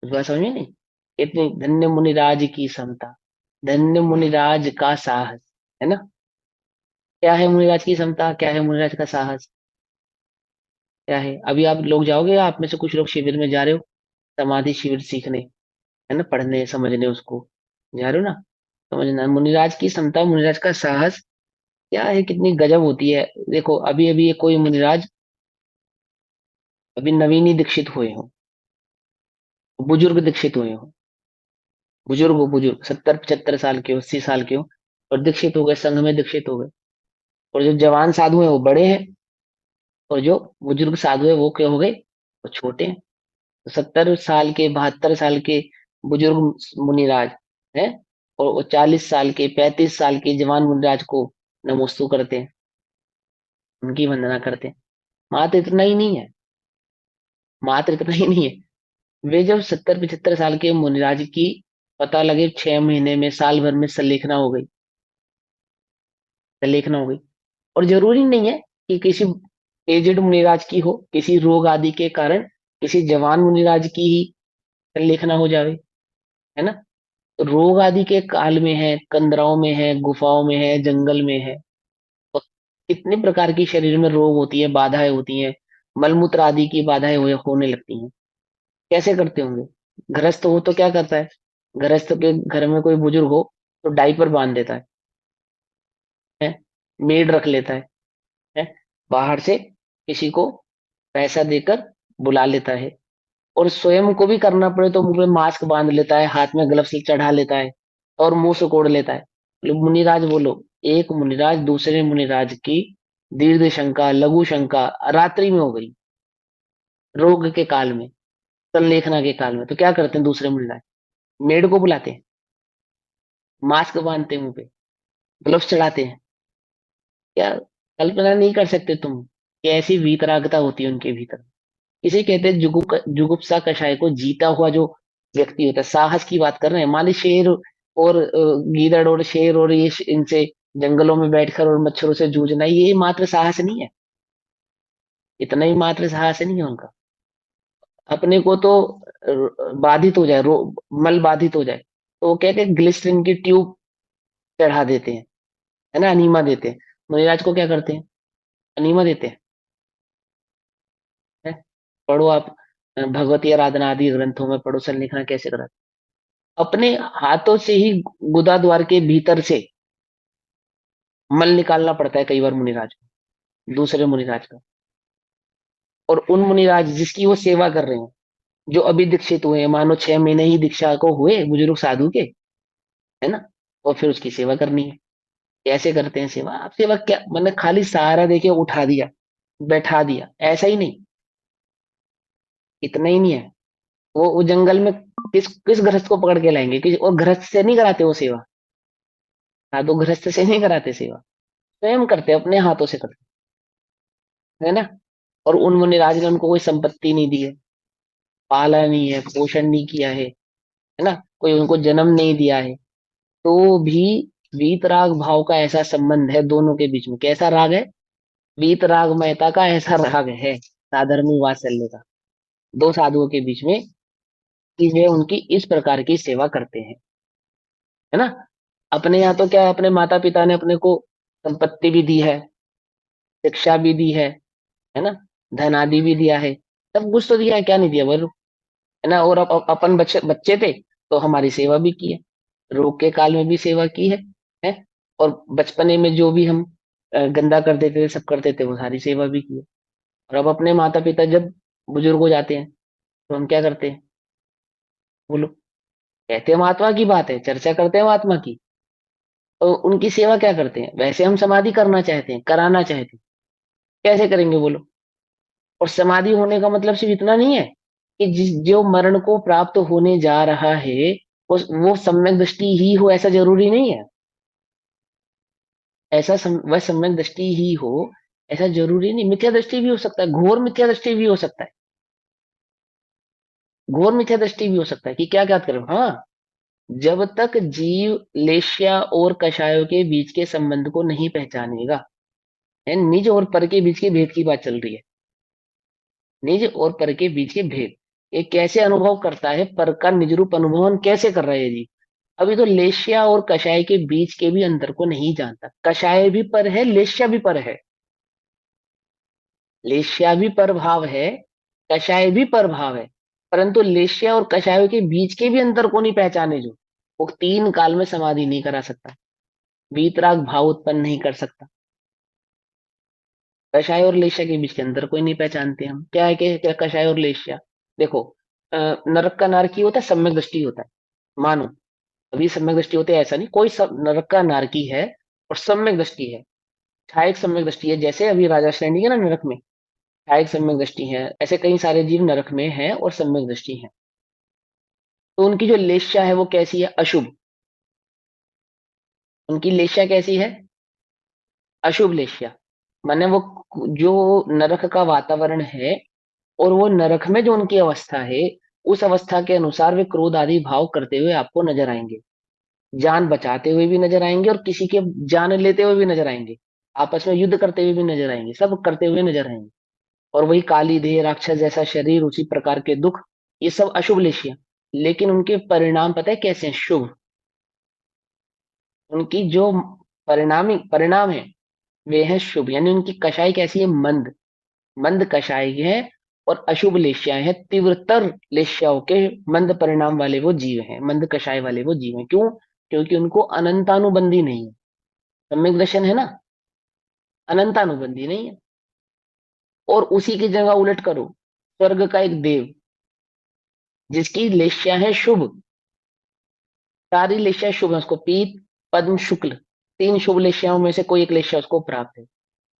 उस बात समझ में नहीं? इतनी धन्य मुनिराज की समता, धन्य मुनिराज का साहस, है ना? क्या है मुनिराज की समता, क्या है मुनिराज का साहस? क्या है? अभी आप लोग जाओगे, आप में से कुछ लोग शिविर में जा रहे हो, समाधि शिविर सीखने, है ना, पढ़ने समझने, उसको जा रहे हो ना? समझना, मुनिराज की समता, मुनिराज का साहस क्या है, कितनी गजब होती है। देखो अभी अभी ये कोई मुनिराज अभी नवीन ही दीक्षित हुए हो, बुजुर्ग दीक्षित हुए हो, बुजुर्ग हो, बुजुर्ग 70 75 साल के हो, 80 साल के हो, और दीक्षित हो गए, संघ में दीक्षित हो गए। और जो जवान साधु हैं वो बड़े हैं, और जो बुजुर्ग साधु है वो क्या हो गए, वो छोटे हैं। तो 70 साल के, 72 साल के बुजुर्ग मुनिराज हैं, और वो 40 साल के, 35 साल के जवान मुनिराज को नमोस्तु करते हैं, उनकी वंदना करते हैं। मात्र इतना ही नहीं है, मात्र इतना ही नहीं है, वे जब 70 75 साल के मुनिराज की पता लगे 6 महीने में, साल भर में संलेखना हो गई, संलेखना हो गई। और जरूरी नहीं है कि किसी एजेड मुनिराज की हो, किसी रोग आदि के कारण किसी जवान मुनिराज की ही संलेखना हो जावे, है ना? तो रोग आदि के काल में है, कंदराओं में है, गुफाओं में है, जंगल में है, तो कितने प्रकार की शरीर में रोग होती है, बाधाएं होती हैं, मलमूत्र आदि की बाधाएं होने लगती हैं। कैसे करते होंगे? गृहस्थ हो तो क्या करता है, गृहस्थ के घर में कोई बुजुर्ग हो तो डाइपर बांध देता है, मेड रख लेता है, बाहर से किसी को पैसा देकर बुला लेता है, और स्वयं को भी करना पड़े तो मुंह पे मास्क बांध लेता है, हाथ में ग्लव्स चढ़ा लेता है, और मुंह से कोड़ लेता है। मुनिराज बोलो, एक मुनिराज दूसरे मुनिराज की दीर्घ शंका, लघु शंका रात्रि में हो गई, रोग के काल में, संलेखना के काल में, तो क्या करते हैं दूसरे मुनिराज? मेड को बुलाते हैं, मास्क बांधते हैं मुंह पे, ग्लव्स चढ़ाते हैं। क्या कल्पना नहीं कर सकते तुम कि ऐसी वीतरागता होती है उनके भीतर? इसे कहते हैं जुगुप्सा कषाय को जीता हुआ जो व्यक्ति होता है। साहस की बात कर रहे हैं, मान ली शेर और गीदड़ और शेर और ये इनसे जंगलों में बैठकर और मच्छरों से जूझना, ये मात्र साहस नहीं है, इतना ही मात्र साहस नहीं है उनका। अपने को तो बाधित हो जाए, मल बाधित हो जाए, तो वो कहते हैं ग्लिसरीन की ट्यूब चढ़ा देते हैं, है ना, अनीमा देते हैं। मुनिराज को क्या करते हैं? अनीमा देते हैं। पढ़ो आप, भगवती आराधना आदि ग्रंथों में पढ़ो, संलेखना कैसे करा, अपने हाथों से ही गुदा द्वार के भीतर से मल निकालना पड़ता है कई बार मुनिराज को, दूसरे मुनिराज का। और उन मुनिराज जिसकी वो सेवा कर रहे हैं, जो अभी दीक्षित हुए हैं, मानो 6 महीने ही दीक्षा को हुए बुजुर्ग साधु के, है ना, और फिर उसकी सेवा करनी है। कैसे करते हैं सेवा? आप सेवा क्या, मैंने खाली सहारा देके उठा दिया, बैठा दिया, ऐसा ही नहीं, इतना ही नहीं है। वो जंगल में किस किस गृहस्थ को पकड़ के लाएंगे, किस और गृहस्थ से नहीं कराते वो सेवा, साधु गृहस्थ से नहीं कराते सेवा, स्वयं करते, अपने हाथों से करते, है ना? और उन मुनिराज ने उनको कोई संपत्ति नहीं दी है, पाला नहीं है, पोषण नहीं किया है ना, कोई उनको जन्म नहीं दिया है, तो भी वीतराग भाव का ऐसा संबंध है दोनों के बीच में। कैसा राग है? वीतराग मेहता का ऐसा राग है, साधर्मी वात्सल्य का, दो साधुओं के बीच में, कि वे उनकी इस प्रकार की सेवा करते हैं, है ना? अपने यहाँ तो क्या है, अपने माता पिता ने अपने को संपत्ति भी दी है, शिक्षा भी दी है ना, धन आदि भी दिया है, सब कुछ तो दिया है, क्या नहीं दिया बोलो, है ना? और अपन बच्चे बच्चे थे तो हमारी सेवा भी की है, रोग के काल में भी सेवा की है? और बचपने में जो भी हम गंदा कर देते थे, सब करते थे, वो सारी सेवा भी की है। और अब अपने माता पिता जब बुजुर्ग हो जाते हैं तो हम क्या करते हैं बोलो? कहते हैं महात्मा की बात है, चर्चा करते हैं महात्मा की, तो उनकी सेवा क्या करते हैं? वैसे हम समाधि करना चाहते हैं, कराना चाहते हैं, कैसे करेंगे बोलो? और समाधि होने का मतलब सिर्फ इतना नहीं है कि जिस जो मरण को प्राप्त होने जा रहा है वो सम्यक दृष्टि ही हो, ऐसा जरूरी नहीं है। वह सम्यक दृष्टि ही हो ऐसा जरूरी नहीं, मिथ्या दृष्टि भी हो सकता है, घोर मिथ्या दृष्टि भी हो सकता है, घोर मिथ्या दृष्टि भी हो सकता है कि क्या क्या करो, हाँ। जब तक जीव लेश्या और कषायों के बीच के संबंध को नहीं पहचानेगा, है, निज और पर के बीच के भेद की बात चल रही है, निज और पर के बीच के भेद, ये कैसे अनुभव करता है, पर का निज रूप अनुभवन कैसे कर रहा है जी। अभी तो लेश्या और कषाय के बीच के भी अंतर को नहीं जानता। कषाय भी पर है, लेश्या भी पर है। लेश्या भी पर भाव है, कषाय भी पर भाव है। परंतु लेश्या और कषाय के बीच के भी अंतर को नहीं पहचाने जो, वो तीन काल में समाधि नहीं करा सकता, वीतराग भाव उत्पन्न नहीं कर सकता। कषाय और लेश्या के बीच के अंतर कोई नहीं पहचानते हम। क्या है कि क्या कषाय और लेश्या। देखो, नरक का नारकी होता है, सम्यक दृष्टि होता है, मानो अभी सम्यक दृष्टि होते हैं ऐसा नहीं, कोई नरक का नारकी है और सम्यक दृष्टि है, छायक सम्यक दृष्टि है। जैसे अभी राजा श्रेणी है ना नरक में, छायक सम्यक दृष्टि है, ऐसे कई सारे जीव नरक में हैं और सम्यक दृष्टि है। तो उनकी जो लेश्या है वो कैसी है, अशुभ। उनकी लेश्या कैसी है, अशुभ लेश्या। माने वो जो नरक का वातावरण है और वो नरक में जो उनकी अवस्था है, उस अवस्था के अनुसार वे क्रोध आदि भाव करते हुए आपको नजर आएंगे, जान बचाते हुए भी नजर आएंगे और किसी के जान लेते हुए भी नजर आएंगे, आपस में युद्ध करते हुए भी नजर आएंगे, सब करते हुए नजर आएंगे। और वही काली देह, राक्षस जैसा शरीर, उसी प्रकार के दुख, ये सब अशुभ लेशियां। लेकिन उनके परिणाम पता है कैसे हैं, शुभ। उनकी जो परिणाम है वे है शुभ, यानी उनकी कषाय कैसी है, मंद। मंद कषाय है और अशुभ लेश्याएं हैं, तीव्रतर लेश्याओं के मंद परिणाम वाले वो जीव हैं, मंद कषाय वाले वो जीव हैं। क्यों? क्योंकि उनको अनंतानुबंधी नहीं है। सम्यक दर्शन है ना, अनंतानुबंधी नहीं है। और उसी की जगह उलट करो, स्वर्ग का एक देव जिसकी लेश्या है शुभ, सारी लेश्या शुभ है, उसको पीत, पद्म, शुक्ल, तीन शुभ लेश्याओं में से कोई एक लेश्या उसको प्राप्त है।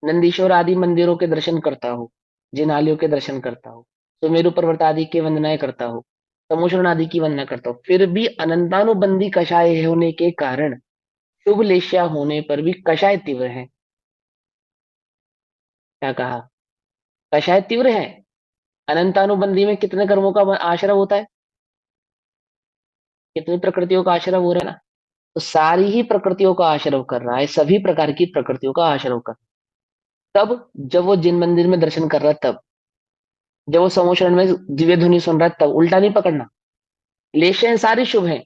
नंदीश्वर आदि मंदिरों के दर्शन करता हो, जिनालियों के दर्शन करता हो, सुमेरु पर्वत आदि की वंदनाएं करता हो, समुद्रण आदि की वंदना करता हो, फिर भी अनंतानुबंधी कषाय होने के कारण, शुभ लेश्या होने पर भी कषाय तीव्र है। क्या कहा, कषाय तीव्र है। अनंतानुबंधी में कितने कर्मों का आश्रय होता है, कितनी प्रकृतियों का आश्रय हो रहा है ना। तो सारी ही प्रकृतियों का आश्रय कर रहा है, सभी प्रकार की प्रकृतियों का आश्रय कर। तब जब वो जिन मंदिर में दर्शन कर रहा है तब, जब वो समोशरण में दिव्य ध्वनि सुन रहा है तब, उल्टा नहीं पकड़ना। लेशें सारी शुभ हैं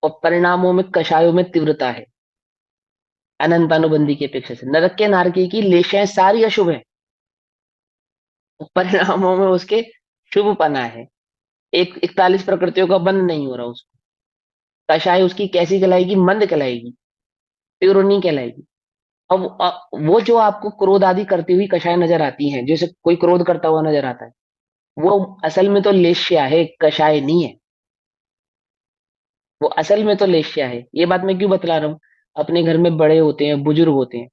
और परिणामों में, कषायों में तीव्रता है अनंतानुबंधी की अपेक्षा से। नरक के नारकी की लेशें सारी अशुभ है और परिणामों में उसके शुभपना है। एक 41 प्रकृतियों का बंध नहीं हो रहा उसको। कषाय उसकी कैसी कहलाएगी, मंद कहलाएगी, तीव्र नहीं कहलाएगी। अब वो जो आपको क्रोध आदि करती हुई कषाय नजर आती हैं, जैसे कोई क्रोध करता हुआ नजर आता है, वो असल में तो लेश्या है, कषाय नहीं है। वो असल में तो लेश्या है। ये बात मैं क्यों बतला रहा हूँ, अपने घर में बड़े होते हैं, बुजुर्ग होते हैं,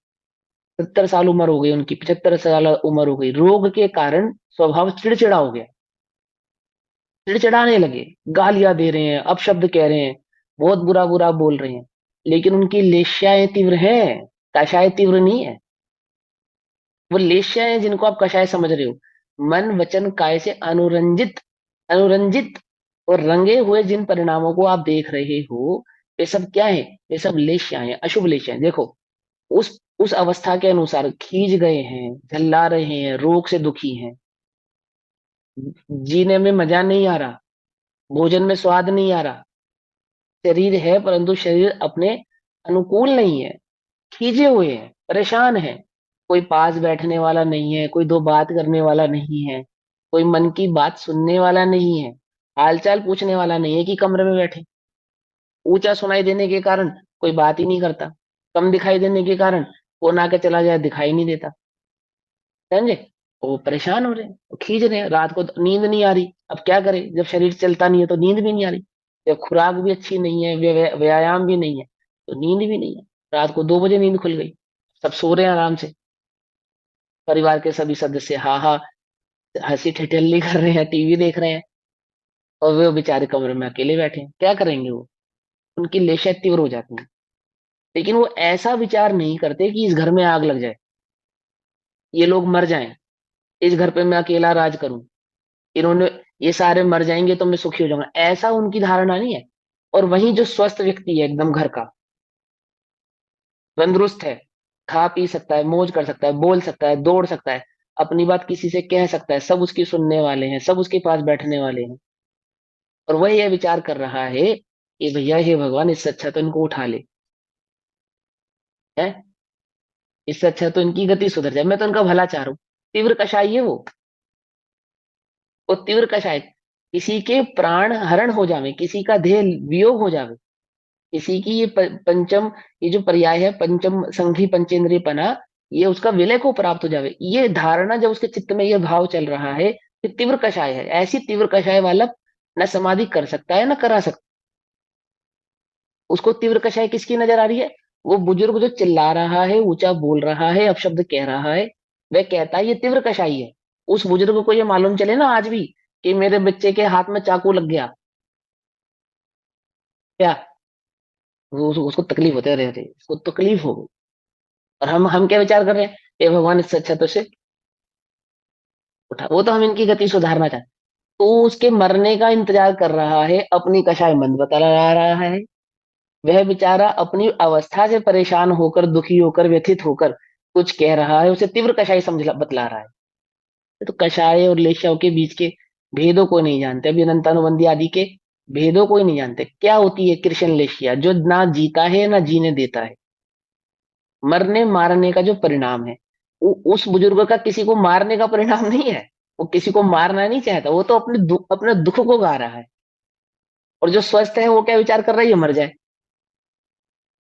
70 साल उम्र हो गई उनकी, 75 साल उम्र हो गई, रोग के कारण स्वभाव चिड़चिड़ा हो गया, चिड़चिड़ाने लगे, गालियां दे रहे हैं, अपशब्द कह रहे हैं, बहुत बुरा बुरा बोल रहे हैं। लेकिन उनकी लेश्याएं तीव्र है, कषाय तीव्र नहीं है। वो लेश्याएं जिनको आप कषाय समझ रहे हो, मन वचन काय से अनुरंजित, अनुरंजित और रंगे हुए जिन परिणामों को आप देख रहे हो, ये सब क्या है, ये सब लेश्याएं हैं, अशुभ लेश्याएं। देखो, उस अवस्था के अनुसार खींच गए हैं, झल्ला रहे हैं, रोग से दुखी हैं, जीने में मजा नहीं आ रहा, भोजन में स्वाद नहीं आ रहा, शरीर है परंतु शरीर अपने अनुकूल नहीं है, खींचे हुए हैं, परेशान है। कोई पास बैठने वाला नहीं है, कोई दो बात करने वाला नहीं है, कोई मन की बात सुनने वाला नहीं है, हालचाल पूछने वाला नहीं है कि कमरे में बैठे। ऊंचा सुनाई देने के कारण कोई बात ही नहीं करता, कम दिखाई देने के कारण फोन आके चला जाए, दिखाई नहीं देता। समझे? वो परेशान हो रहे हैं, वो खींच रहे हैं, रात को नींद नहीं आ रही। अब क्या करें, जब शरीर चलता नहीं है तो नींद भी नहीं आ रही, जब खुराक भी अच्छी नहीं है, व्यायाम भी नहीं है, तो नींद भी नहीं है। रात को 2 बजे नींद खुल गई, सब सो रहे हैं आराम से, परिवार के सभी सदस्य हा हा हंसी ठिठोली कर रहे हैं, टीवी देख रहे हैं, और वे बेचारे कमरे में अकेले बैठे हैं। क्या करेंगे वो, उनकी लेशा तीव्र हो जाती है। लेकिन वो ऐसा विचार नहीं करते कि इस घर में आग लग जाए, ये लोग मर जाएं, इस घर पे मैं अकेला राज करूं, इन्होंने, ये सारे मर जाएंगे तो मैं सुखी हो जाऊंगा, ऐसा उनकी धारणा नहीं है। और वहीं जो स्वस्थ व्यक्ति है, एकदम घर का, तंदुरुस्त है, खा पी सकता है, मौज कर सकता है, बोल सकता है, दौड़ सकता है, अपनी बात किसी से कह सकता है, सब उसकी सुनने वाले हैं, सब उसके पास बैठने वाले हैं, और वह यह विचार कर रहा है कि भैया हे भगवान, इससे अच्छा तो इनको उठा ले, है, इससे अच्छा तो इनकी गति सुधर जाए, मैं तो इनका भला चाह रहा हूँ। तीव्र कषाय है वो तीव्र कषाय, किसी के प्राण हरण हो जावे, किसी का देह वियोग हो जावे, किसी की ये पंचम, ये जो पर्याय है पंचम संघी पंचेंद्रिय पना, ये उसका विलय को प्राप्त हो जावे, ये धारणा जब उसके चित्त में ये भाव चल रहा है कि तीव्र कषाय है, ऐसी तीव्र कषाय वाला न समाधि कर सकता है न करा सकता। उसको तीव्र कषाय किसकी नजर आ रही है? वो बुजुर्ग जो चिल्ला रहा है, ऊंचा बोल रहा है, अपशब्द कह रहा है, वह कहता है ये तीव्र कषाय है। उस बुजुर्ग को ये मालूम चले ना आज भी कि मेरे बच्चे के हाथ में चाकू लग गया, क्या उसको तकलीफ होते रहे थे, उसको तकलीफ हो गई, और हम क्या विचार कर रहे हैं, ये भगवान इससे अच्छा तो से उठा, वो तो हम इनकी गति सुधारना चाहते, तो उसके मरने का इंतजार कर रहा है, अपनी कषाय मंद बता रहा है। वह बेचारा अपनी अवस्था से परेशान होकर, दुखी होकर, व्यथित होकर कुछ कह रहा है, उसे तीव्र कषाय समझ बतला रहा है। तो कषाय और लेशाओं के बीच के भेदों को नहीं जानते, अभी अनंतानुबंधी आदि के भेदों को ही नहीं जानते। क्या होती है कृष्ण लेशिया? जो ना जीता है ना जीने देता है, मरने मारने का जो परिणाम है, उस बुजुर्ग का किसी को मारने का परिणाम नहीं है, वो किसी को मारना नहीं चाहता, वो तो अपने दुख को गा रहा है। और जो स्वस्थ है वो क्या विचार कर रहा है? ये मर जाए।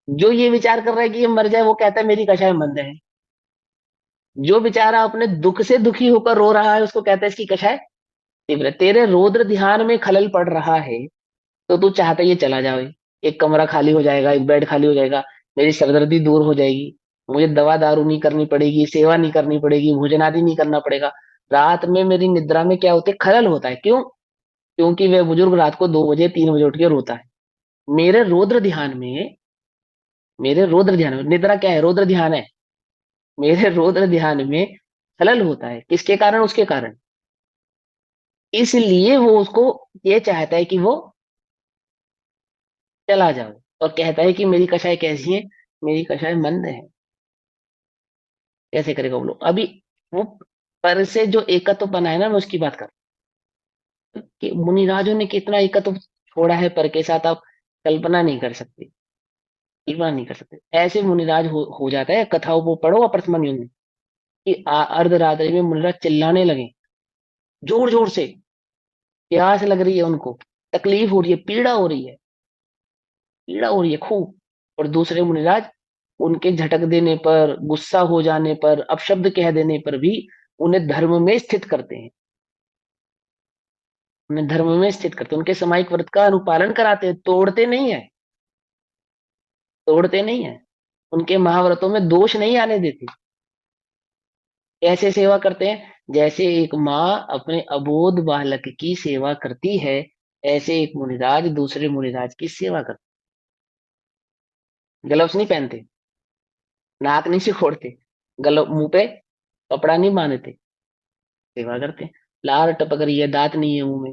जो ये विचार कर रहा है कि ये मर जाए, वो कहता है मेरी कषाय मंद है। जो बेचारा अपने दुख से दुखी होकर रो रहा है, उसको कहता है इसकी कषाय तीव्र। तेरे रौद्र ध्यान में खलल पड़ रहा है, तो तू चाहता है ये चला जाए, एक कमरा खाली हो जाएगा, एक बेड खाली हो जाएगा, मेरी सरदर्दी दूर हो जाएगी, मुझे दवा दारू नहीं करनी पड़ेगी, सेवा नहीं करनी पड़ेगी, भोजन आदि नहीं करना पड़ेगा। रात में मेरी निद्रा में क्या होते खलल होता है, क्यों? क्योंकि वह बुजुर्ग रात को 2 बजे 3 बजे उठ के रोता है। मेरे रौद्र ध्यान में, मेरे रौद्र ध्यान में, निद्रा क्या है? रौद्र ध्यान है। मेरे रौद्र ध्यान में खलल होता है, किसके कारण? उसके कारण। इसलिए वो उसको ये चाहता है कि वो चला जाओ, और कहता है कि मेरी कषाय कैसी है? मेरी कषाय मंद है। कैसे करेगा वो लोग अभी? वो पर से जो एकत्व बनाए ना, मैं उसकी बात कर रहा हूं कि मुनिराजों ने कितना एकत्व छोड़ा है पर के साथ, आप कल्पना नहीं कर सकते, कल्पना नहीं कर सकते। ऐसे मुनिराज हो जाता है। कथाओं को पढ़ो अप्रथमन युग में कि अर्धरात्रि में मुनिराज चिल्लाने लगे जोर जोर से, प्यास लग रही है उनको, तकलीफ हो रही है, पीड़ा हो रही है, पीड़ा हो रही है खूब, और दूसरे मुनिराज उनके झटक देने पर, गुस्सा हो जाने पर, अपशब्द कह देने पर भी उन्हें धर्म में स्थित करते हैं, उन्हें धर्म में स्थित करते हैं, उनके सामायिक व्रत का अनुपालन कराते हैं, तोड़ते नहीं है, तोड़ते नहीं है, उनके महाव्रतों में दोष नहीं आने देते। कैसे सेवा करते हैं? जैसे एक माँ अपने अबोध बालक की सेवा करती है, ऐसे एक मुनिराज दूसरे मुनिराज की सेवा करते। ग्लव्स नहीं पहनते, नाक नहीं सिकोड़ते, गल मुंह पे कपड़ा नहीं बांधते, सेवा करते हैं। लार टपक रही है, दांत नहीं है मुंह में,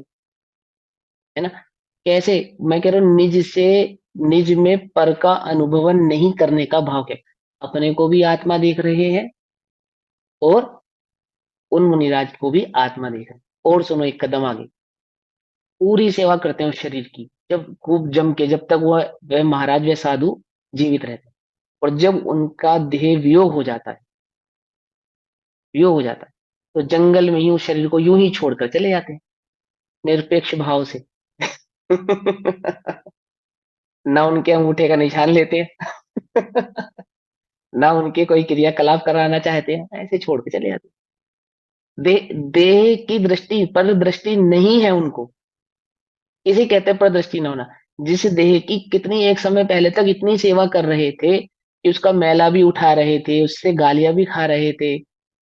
है ना? कैसे? मैं कह रहा हूँ निज से, निज में पर का अनुभवन नहीं करने का भाव है। अपने को भी आत्मा देख रहे हैं, और उन मुनिराज को भी आत्मा देख रहे हैं। और सुनो, एक कदम आगे, पूरी सेवा करते हैं उस शरीर की, जब खूब जम के, जब तक वह महाराज, वह साधु जीवित रहते हैं। और जब उनका देह वियोग हो जाता है, वियोग हो जाता है, तो जंगल में ही उस शरीर को यूं ही छोड़कर चले जाते हैं, निरपेक्ष भाव से। ना उनके अंगूठे का निशान लेते हैं, ना उनके कोई क्रियाकलाप कराना चाहते हैं, ऐसे छोड़ के चले जाते हैं। देह की दृष्टि, पर दृष्टि नहीं है उनको। इसे कहते हैं पर दृष्टि न होना। जिस देह की कितनी एक समय पहले तक इतनी सेवा कर रहे थे कि उसका मैला भी उठा रहे थे, उससे गालियां भी खा रहे थे,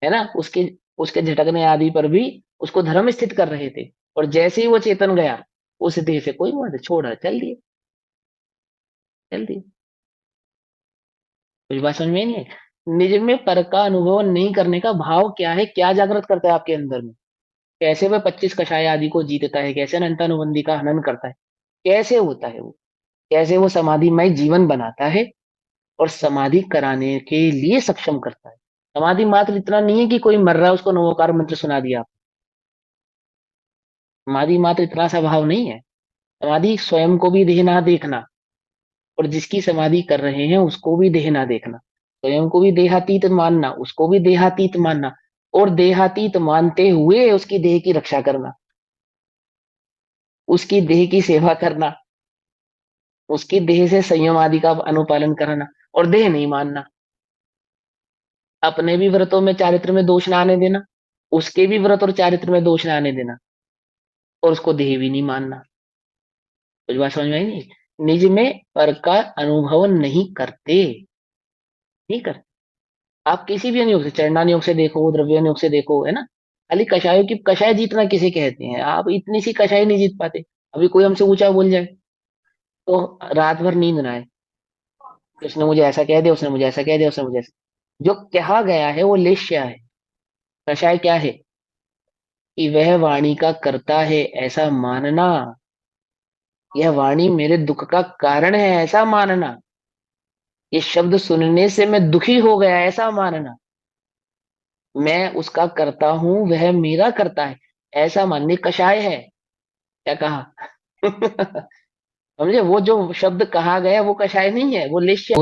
है ना, उसके उसके झटकने आदि पर भी उसको धर्म स्थित कर रहे थे, और जैसे ही वो चेतन गया, उस देह से कोई मत छोड़ा, चल दिए, चल दिए। कुछ बात समझ में नहीं है? निज में पर का अनुभव नहीं करने का भाव क्या है, क्या जागृत करता है आपके अंदर में? कैसे वह 25 कषाय आदि को जीतता है, कैसे अनंतानुबंधी का हनन करता है, कैसे होता है वो, कैसे वो समाधिमय जीवन बनाता है और समाधि कराने के लिए सक्षम करता है। समाधि मात्र इतना नहीं है कि कोई मर रहा है उसको नवोकार मंत्र सुना दिया। समाधि मात्र इतना सा भाव नहीं है। समाधि स्वयं को भी देह ना देखना, और जिसकी समाधि कर रहे हैं उसको भी देह ना देखना, स्वयं को भी देहातीत मानना, उसको भी देहातीत मानना, और देहातीत मानते हुए उसकी देह की रक्षा करना, उसकी देह की सेवा करना, उसकी देह से संयम आदि का अनुपालन करना, और देह नहीं मानना। अपने भी व्रतों में चारित्र में दोष ना आने देना, उसके भी व्रत और चारित्र में दोष ना आने देना, और उसको देह भी नहीं मानना। कुछ बात समझ में आई नहीं? निज में पर का अनुभव नहीं करते, नहीं करते। आप किसी भी अनुयोग से, चरणान योग से देखो, द्रव्य योग से देखो, है ना। खाली कषायों की, कषाय जीतना किसे कहते हैं, आप इतनी सी कषाय नहीं जीत पाते। अभी कोई हमसे ऊंचा बोल जाए तो रात भर नींद ना आए, कि उसने मुझे ऐसा कह दिया, उसने मुझे ऐसा कह दिया, उसने मुझे ऐसा। जो कहा गया है वो लेश्य है। कषाय क्या है? कि वह वाणी का करता है ऐसा मानना, यह वाणी मेरे दुख का कारण है ऐसा मानना, ये शब्द सुनने से मैं दुखी हो गया ऐसा मानना, मैं उसका करता हूं वह मेरा करता है ऐसा मानने कषाय है। क्या कहा? समझे? वो जो शब्द कहा गया वो कषाय नहीं है, वो लेश्य है।